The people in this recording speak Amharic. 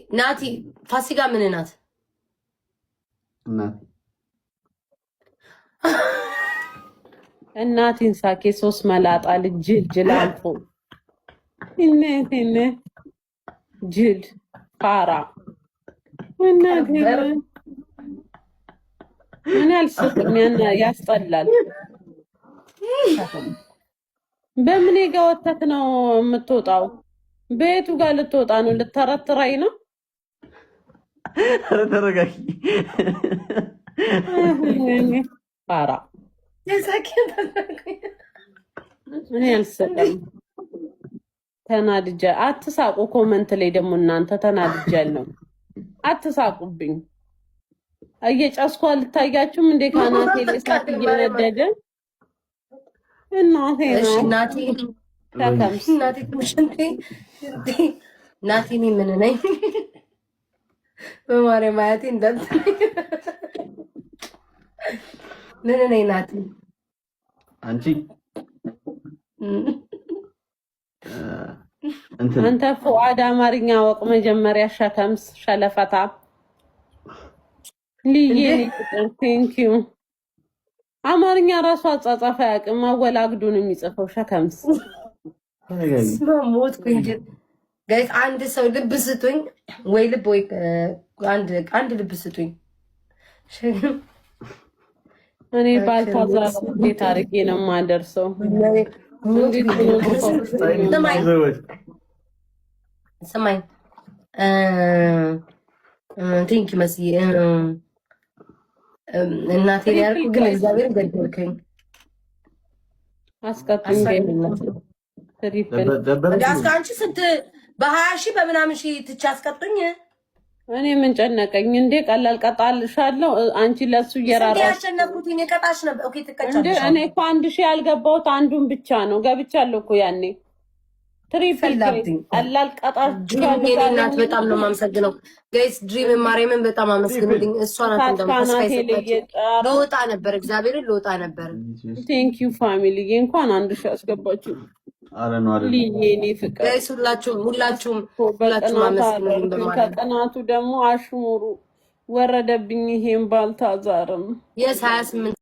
ናቲ ፋሲካ ምን ናት? እናቴን ሳኬ 3 መላጣ ልጅ ጅል አልፎ እኔ ጅል ፋራ እናቴን ምን አልሰጥም ያስጠላል። በምን ጋር ወተት ነው የምትወጣው? ቤቱ ጋር ልትወጣ ነው? ልተረትራይ ነው? ኧረ ተረጋጊ። ፋራ ምን አልሰጥም። ተናድጃ አትሳቁ። ኮመንት ላይ ደግሞ እናንተ ተናድጃለሁ። አትሳቁብኝ። እየጨስኩ አልታያችሁም እንዴ? ካናቴ ለሳት እየነደደ እናቴ ነው እናቴ ተከምስ እናቴ ትምሽንቴ እናቴ ምን ነኝ በማርያም ማያቴ እንዳትልኝ ምን ነኝ እናቴ አንቺ አንተ ፉአድ አማርኛ ወቅ መጀመሪያ ሸከምስ ሸለፈታ ልዬ ቴንክ ዩ አማርኛ ራሱ አጻጻፈ ያቅም አወላግዱን የሚጽፈው ሸከምስ ሞት ኩንጅ ጋይስ አንድ ሰው ልብ ስጡኝ ወይ ልብ ወይ አንድ ልብ ስጡኝ። እኔ ባልታዛዝ እንዴት አድርጌ ነው የማደርሰው? ሰማይ ቴንክ ዩ መስዬ እናቴ ያልኩ ግን እግዚአብሔር ገደልከኝ። አስቀጥኝ አንቺ ስንት በ20 ሺህ በምናምን ሺህ ትቻ አስቀጡኝ። እኔ ምን ጨነቀኝ እንዴ? ቀላል ቀጣልሻለሁ። አንቺ ለሱ እየራራሽ ያሸነፍኩት እኔ ቀጣሽ ነበር። ኦኬ ትቀጫለሽ። እኔ እኮ 1000 ያልገባሁት አንዱን ብቻ ነው። ገብቻለሁ እኮ ያኔ ትሪፕል ቀላል ቀጣሽ። እናት በጣም ነው የማመሰግነው ጋይስ። ድሪም ማርያምን በጣም አመስግኑልኝ። እሷ ናት ልወጣ ነበር፣ እግዚአብሔርን ልወጣ ነበር። ቴንክ ዩ ፋሚሊ እንኳን 1000 አስገባችሁ። ልዬኔ ፍቅር ጋይስ ሁላችሁም አመስግኑልኝ። ከቅናቱ ደግሞ አሽሙሩ ወረደብኝ። ይሄን ባልታዛርም 28